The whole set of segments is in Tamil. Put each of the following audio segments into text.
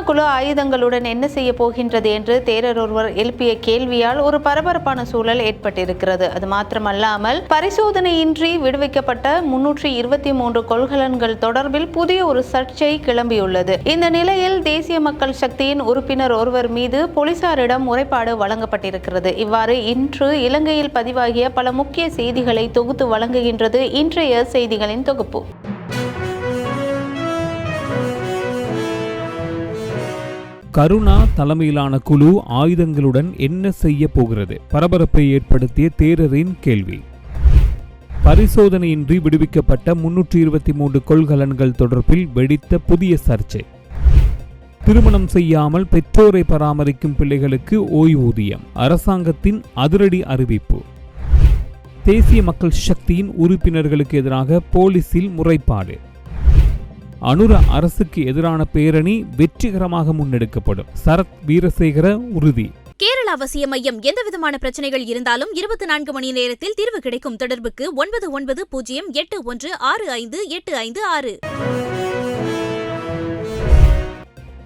குழு ஆயுதங்களுடன் என்ன செய்ய போகின்றது என்று தேரர் ஒருவர் எழுப்பிய கேள்வியால் ஒரு பரபரப்பான சூழல் ஏற்பட்டிருக்கிறது. அது மாத்திரமல்லாமல் பரிசோதனையின்றி விடுவிக்கப்பட்ட 323 கொள்கலன்கள் தொடர்பில் புதிய ஒரு சர்ச்சை கிளம்பியுள்ளது. இந்த நிலையில் தேசிய மக்கள் சக்தியின் உறுப்பினர் ஒருவர் மீது போலீசாரிடம் முறைப்பாடு வழங்கப்பட்டிருக்கிறது. இவ்வாறு இன்று இலங்கையில் பதிவாகிய பல முக்கிய செய்திகளை தொகுத்து வழங்குகின்றது இன்றைய செய்திகளின் தொகுப்பு. கருணா தலைமையிலான குழு ஆயுதங்களுடன் என்ன செய்ய போகிறது? பரபரப்பை ஏற்படுத்திய தேரரின் கேள்வி. பரிசோதனையின்றி விடுவிக்கப்பட்ட 323 கொள்கலன்கள் தொடர்பில் வெடித்த புதிய சர்ச்சை. திருமணம் செய்யாமல் பெற்றோரை பராமரிக்கும் பிள்ளைகளுக்கு ஓய்வூதியம், அரசாங்கத்தின் அதிரடி அறிவிப்பு. தேசிய மக்கள் சக்தியின் உறுப்பினர்களுக்கு எதிராக போலீசில் முறைப்பாடு. அனுர அரசுக்கு எதிரான பேரணி வெற்றிகரமாக முன்னெடுக்கப்படும், சரத் வீரசேகர உறுதி. கேரள அவசிய மையம் எந்தவிதமான பிரச்சனைகள் இருந்தாலும் 24 மணி நேரத்தில் தீர்வு கிடைக்கும். தொடர்புக்கு 9908165856.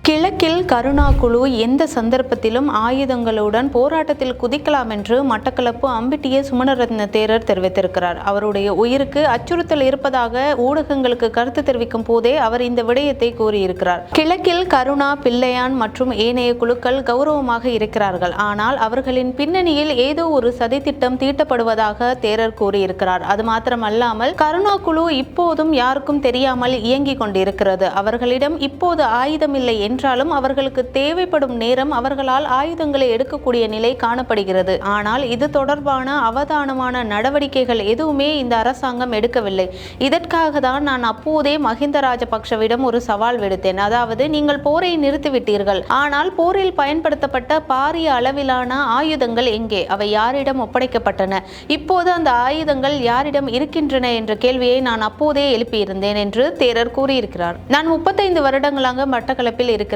கிழக்கில் கருணா குழு எந்த சந்தர்ப்பத்திலும் ஆயுதங்களுடன் போராட்டத்தில் குதிக்கலாம் என்று மட்டக்களப்பு அம்பிட்டிய சுமணரத்ன தேரர் தெரிவித்திருக்கிறார். அவருடைய உயிருக்கு அச்சுறுத்தல் இருப்பதாக ஊடகங்களுக்கு கருத்து தெரிவிக்கும் போதே அவர் இந்த விடயத்தை கூறியிருக்கிறார். கிழக்கில் கருணா, பிள்ளையான் மற்றும் ஏனைய குழுக்கள் கௌரவமாக இருக்கிறார்கள். ஆனால் அவர்களின் பின்னணியில் ஏதோ ஒரு சதித்திட்டம் தீட்டப்படுவதாக தேரர் கூறியிருக்கிறார். அது மாத்திரமல்லாமல் கருணா குழு இப்போதும் யாருக்கும் தெரியாமல் இயங்கிக் கொண்டிருக்கிறது. அவர்களிடம் இப்போது ஆயுதமில்லை என்றாலும் அவர்களுக்கு தேவைப்படும் நேரம் அவர்களால் ஆயுதங்களை எடுக்கக்கூடிய நிலை காணப்படுகிறது. ஆனால் இது தொடர்பான அவதானமான நடவடிக்கைகள் எதுவுமே இந்த அரசாங்கம் எடுக்கவில்லை. இதற்காக தான் நான் அப்போதே மஹிந்த ராஜபக்ஷவிடம் ஒரு சவால் விடுத்தேன். அதாவது, நீங்கள் போரை நிறுத்திவிட்டீர்கள், ஆனால் போரில் பயன்படுத்தப்பட்ட பாரிய அளவிலான ஆயுதங்கள் எங்கே? அவை யாரிடம் ஒப்படைக்கப்பட்டன? இப்போது அந்த ஆயுதங்கள் யாரிடம் இருக்கின்றன என்ற கேள்வியை நான் அப்போதே எழுப்பியிருந்தேன் என்று தேரர் கூறியிருக்கிறார். நான் 35 வருடங்களாக மட்டக்களப்பில் இருக்கிறேன்.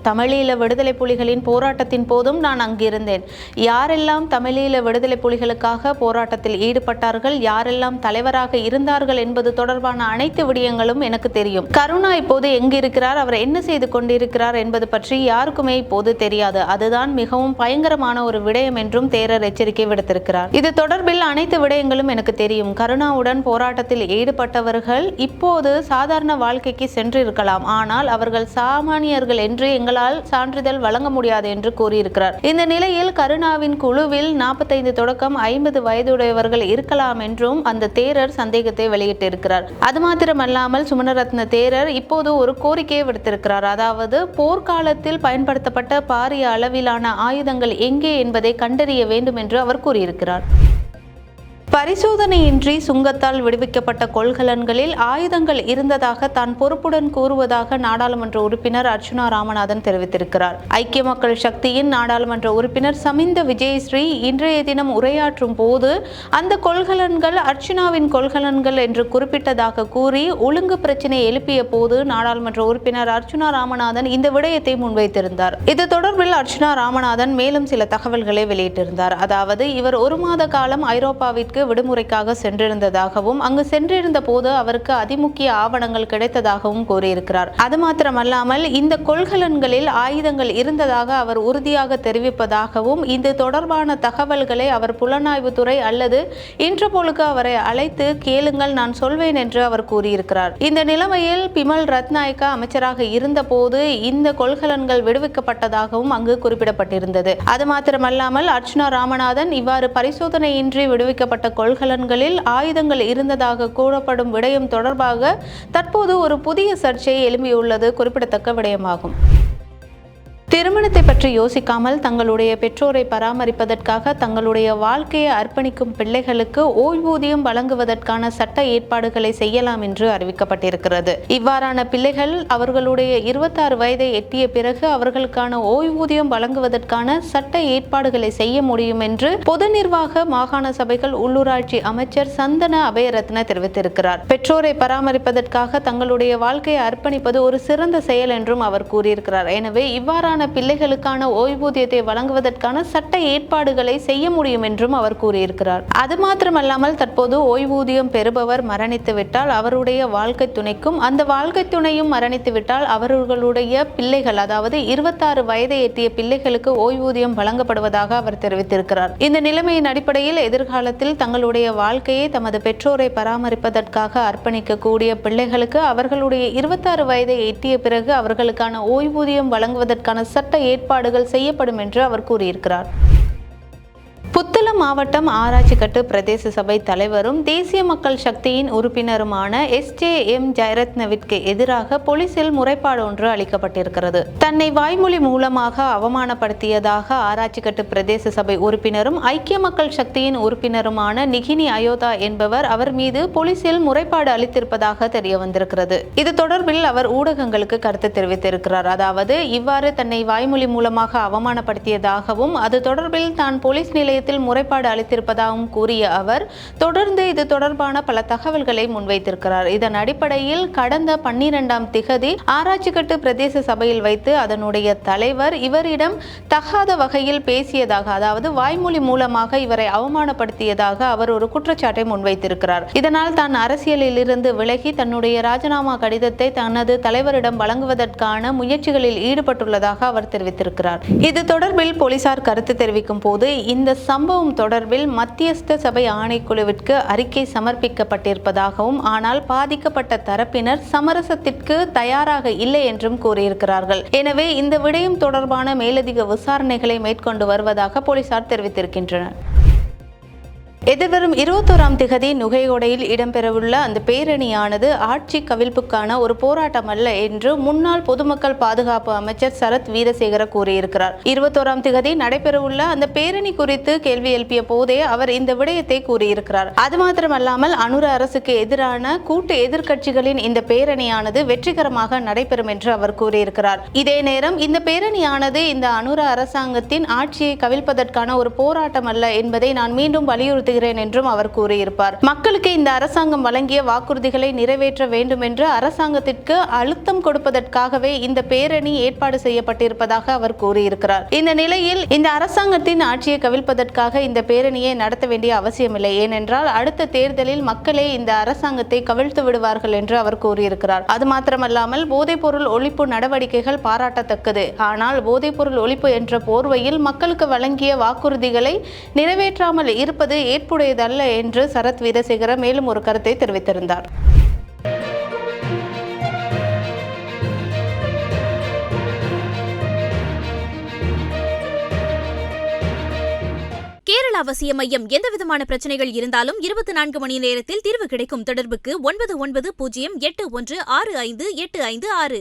தமிழீழ விடுதலை புலிகளின் போராட்டத்தின் போதும் நான் அங்கிருந்தேன். யாரெல்லாம் தமிழீழ விடுதலை புலிகளுக்காக போராட்டத்தில் ஈடுபட்டார்கள், யாரெல்லாம் தலைவராக இருந்தார்கள் என்பது தொடர்பான அனைத்து விடயங்களும் எனக்கு தெரியும். கருணா இப்போது எங்கிருக்கிறார், அவர் என்ன செய்து கொண்டிருக்கிறார் என்பது பற்றி யாருக்குமே இப்போது தெரியாது. அதுதான் மிகவும் பயங்கரமான ஒரு விடயம் என்றும் தேரர் எச்சரிக்கை விடுத்திருக்கிறார். இது தொடர்பில் அனைத்து விடயங்களும் எனக்கு தெரியும். கருணாவுடன் போராட்டத்தில் ஈடுபட்டவர்கள் இப்போது சாதாரண வாழ்க்கைக்கு சென்றிருக்கலாம், ஆனால் அவர்கள் சாமானியர்கள் என்று எங்களால் சான்றிதழ் வழங்க முடியாது என்று கூறியிருக்கிறார். இந்த நிலையில் கருணாவின் குழுவில் 45 தொடக்கம் 50 வயதுடையவர்கள் இருக்கலாம் என்றும் அந்த தேரர் சந்தேகத்தை வெளியிட்டிருக்கிறார். அது மாத்திரமல்லாமல் சுமணரத்ன தேரர் இப்போது ஒரு கோரிக்கையை விடுத்திருக்கிறார். அதாவது, போர்க்காலத்தில் பயன்படுத்தப்பட்ட பாரிய அளவிலான ஆயுதங்கள் எங்கே என்பதை கண்டறிய வேண்டும் என்று அவர் கூறியிருக்கிறார். பரிசோதனையின்றி சுங்கத்தால் விடுவிக்கப்பட்ட கொள்கலன்களில் ஆயுதங்கள் இருந்ததாக தான் பொறுப்புடன் கூறுவதாக நாடாளுமன்ற உறுப்பினர் அர்ச்சுனா ராமநாதன் தெரிவித்திருக்கிறார். ஐக்கிய மக்கள் சக்தியின் நாடாளுமன்ற உறுப்பினர் சமிந்த விஜயஸ்ரீ இன்றைய தினம் உரையாற்றும் போது அந்த கொள்கலன்கள் அர்ச்சுனாவின் கொள்கலன்கள் என்று குறிப்பிட்டதாக கூறி ஒழுங்கு பிரச்சினை எழுப்பிய போது நாடாளுமன்ற உறுப்பினர் அர்ச்சுனா ராமநாதன் இந்த விடயத்தை முன்வைத்திருந்தார். இது தொடர்பில் அர்ச்சுனா ராமநாதன் மேலும் சில தகவல்களை வெளியிட்டிருந்தார். அதாவது, இவர் 1 மாத காலம் ஐரோப்பாவிற்கு விடுமுறைக்காக சென்றிருந்ததாகவும் அங்கு சென்றிருந்த போது அவருக்கு அதிமுக்கிய ஆவணங்கள் கிடைத்ததாகவும் கூறியிருக்கிறார். அது மாத்திரமல்லாமல் இந்த கொள்கலன்களில் ஆயுதங்கள் இருந்ததாக அவர் உறுதியாக தெரிவிப்பதாகவும் இது தொடர்பான தகவல்களை அவர் புலனாய்வுத்துறை அல்லது இன்டர்போலுக்கு அவரை அழைத்து கேளுங்கள், நான் சொல்வேன் என்று அவர் கூறியிருக்கிறார். இந்த நிலைமையில் பிமல் ரத்நாயக்கா அமைச்சராக இருந்த போது இந்த கொள்கலன்கள் விடுவிக்கப்பட்டதாகவும் அங்கு குறிப்பிடப்பட்டிருந்தது. அது மாத்திரமல்லாமல் அர்ச்சுனா ராமநாதன் இவ்வாறு பரிசோதனையின்றி விடுவிக்கப்பட்ட கொள்கலன்களில் ஆயுதங்கள் இருந்ததாக கூறப்படும் விடயம் தொடர்பாக தற்போது ஒரு புதிய சர்ச்சை எழும்பியுள்ளது குறிப்பிடத்தக்க விடயமாகும். திருமணத்தை பற்றி யோசிக்காமல் தங்களுடைய பெற்றோரை பராமரிப்பதற்காக தங்களுடைய வாழ்க்கையை அர்ப்பணிக்கும் பிள்ளைகளுக்கு ஓய்வூதியம் வழங்குவதற்கான சட்ட ஏற்பாடுகளை செய்யலாம் என்று அறிவிக்கப்பட்டிருக்கிறது. இவ்வாறான பிள்ளைகள் அவர்களுடைய 26 வயதை எட்டிய பிறகு அவர்களுக்கான ஓய்வூதியம் வழங்குவதற்கான சட்ட ஏற்பாடுகளை செய்ய முடியும் என்று பொது நிர்வாக மாகாண சபைகள் உள்ளூராட்சி அமைச்சர் சந்தன அபயரத்ன தெரிவித்திருக்கிறார். பெற்றோரை பராமரிப்பதற்காக தங்களுடைய வாழ்க்கையை அர்ப்பணிப்பது ஒரு சிறந்த செயல் என்றும் அவர் கூறியிருக்கிறார். எனவே இவ்வாறான பிள்ளைகளுக்கான ஓய்வூதியத்தை வழங்குவதற்கான சட்ட ஏற்பாடுகளை செய்ய முடியும் என்றும் அவர் கூறியிருக்கிறார். அது மாத்திரமல்லாமல் தற்போது ஓய்வூதியம் பெறுபவர் மரணித்து விட்டால் அவருடைய வாழ்க்கை துணைக்கும், அந்த வாழ்க்கை துணையும் மரணித்து விட்டால் அவர்களுடைய பிள்ளைகள், அதாவது 26 வயதை எட்டிய பிள்ளைகளுக்கு ஓய்வூதியம் வழங்கப்படுவதாக அவர் தெரிவித்திருக்கிறார். இந்த நிலைமையின் அடிப்படையில் எதிர்காலத்தில் தங்களுடைய வாழ்க்கையை தமது பெற்றோரை பராமரிப்பதற்காக அர்ப்பணிக்கக்கூடிய பிள்ளைகளுக்கு அவர்களுடைய 26 வயதை எட்டிய பிறகு அவர்களுக்கான ஓய்வூதியம் வழங்குவதற்கான சட்ட ஏற்பாடுகள் செய்யப்படும் என்று அவர் கூறியிருக்கிறார். புத்தளம் மாவட்டம் ஆராய்ச்சிக்கட்டு பிரதேச சபை தலைவரும் தேசிய மக்கள் சக்தியின் உறுப்பினருமான SJM ஜெயரத்னவிற்கு எதிராக போலீசில் முறைப்பாடு ஒன்று அளிக்கப்பட்டிருக்கிறது. தன்னை வாய்மொழி மூலமாக அவமானப்படுத்தியதாக ஆராய்ச்சிக்கட்டு பிரதேச சபை உறுப்பினரும் ஐக்கிய மக்கள் சக்தியின் உறுப்பினருமான நிகினி அயோதா என்பவர் அவர் மீது போலீசில் முறைப்பாடு அளித்திருப்பதாக தெரிய வந்திருக்கிறது. இது தொடர்பில் அவர் ஊடகங்களுக்கு கருத்து தெரிவித்திருக்கிறார். அதாவது இவ்வாறு தன்னை வாய்மொழி மூலமாக அவமானப்படுத்தியதாகவும் அது தொடர்பில் தான் போலீஸ் நிலையத்தில் முறைப்பாடு அளித்திருப்பதாகவும் கூறிய அவர் தொடர்ந்து இது தொடர்பான பல தகவல்களை முன்வைத்திருக்கிறார். இதன் அடிப்படையில் கடந்த 12ஆம் திகதி ஆராய்ச்சிக்கட்டு பிரதேச சபையில் வைத்து அதனுடைய தலைவர் இவரிடம் தகாத வகையில் பேசியதாக, அதாவது வாய்மொழி மூலமாக இவரை அவமானப்படுத்தியதாக அவர் ஒரு குற்றச்சாட்டை முன்வைத்திருக்கிறார். இதனால் தான் அரசியலில் இருந்து விலகி தன்னுடைய ராஜினாமா கடிதத்தை தனது தலைவரிடம் வழங்குவதற்கான முயற்சிகளில் ஈடுபட்டுள்ளதாக அவர் தெரிவித்திருக்கிறார். இது தொடர்பில் போலீசார் கருத்து தெரிவிக்கும் போது இந்த சம்பவம் தொடர்பில் மத்தியஸ்த சபை ஆணைக்குழுவிற்கு அறிக்கை சமர்ப்பிக்கப்பட்டிருப்பதாகவும் ஆனால் பாதிக்கப்பட்ட தரப்பினர் சமரசத்திற்கு தயாராக இல்லை என்றும் கூறியிருக்கிறார்கள். எனவே இந்த விடயம் தொடர்பான மேலதிக விசாரணைகளை மேற்கொண்டு வருவதாக போலீசார் தெரிவித்திருக்கின்றனர். எதிர்வரும் 21ஆம் திகதி நுகையோடையில் இடம்பெறவுள்ள அந்த பேரணியானது ஆட்சி கவிழ்ப்புக்கான ஒரு போராட்டம் அல்ல என்று முன்னாள் பொதுமக்கள் பாதுகாப்பு அமைச்சர் சரத் வீரசேகர கூறியிருக்கிறார். 21ஆம் திகதி நடைபெறவுள்ள அந்த பேரணி குறித்து கேள்வி எழுப்பிய போதே அவர் இந்த விடயத்தை கூறியிருக்கிறார். அது மாத்திரமல்லாமல் அனுர அரசுக்கு எதிரான கூட்டு எதிர்க்கட்சிகளின் இந்த பேரணியானது வெற்றிகரமாக நடைபெறும் என்று அவர் கூறியிருக்கிறார். இதே நேரம் இந்த பேரணியானது இந்த அனுர அரசாங்கத்தின் ஆட்சியை கவிழ்ப்பதற்கான ஒரு போராட்டம் அல்ல என்பதை நான் மீண்டும் வலியுறுத்தி என்றும் அவர் கூறியிருப்பார். மக்களுக்கு இந்த அரசாங்கம் வழங்கிய வாக்குறுதிகளை நிறைவேற்ற வேண்டும் என்று அரசாங்கத்திற்கு அழுத்தம் கொடுப்பதற்காகவே இந்த பேரணி ஏற்பாடு செய்யப்பட்டிருப்பதாக அவர் கூறியிருக்கிறார். இந்த நிலையில் இந்த அரசாங்கத்தின் ஆட்சியை கவிழ்ப்பதற்காக இந்த பேரணியை நடத்த வேண்டிய அவசியமில்லை, ஏனென்றால் அடுத்த தேர்தலில் மக்களே இந்த அரசாங்கத்தை கவிழ்த்து விடுவார்கள் என்று அவர் கூறியிருக்கிறார். அது மாத்திரமல்லாமல் போதைப்பொருள் ஒழிப்பு நடவடிக்கைகள் பாராட்டத்தக்கது, ஆனால் போதைப்பொருள் ஒழிப்பு என்ற போர்வையில் மக்களுக்கு வழங்கிய வாக்குறுதிகளை நிறைவேற்றாமல் இருப்பது ஏற்புடையதல்ல என்று சரத் வீரசேகர மேலும் ஒரு கருத்தை தெரிவித்திருந்தார். கேரள அவசிய மையம் எந்தவிதமான பிரச்சனைகள் இருந்தாலும் 24 மணி நேரத்தில் தீர்வு கிடைக்கும். தொடர்புக்கு 9908165856.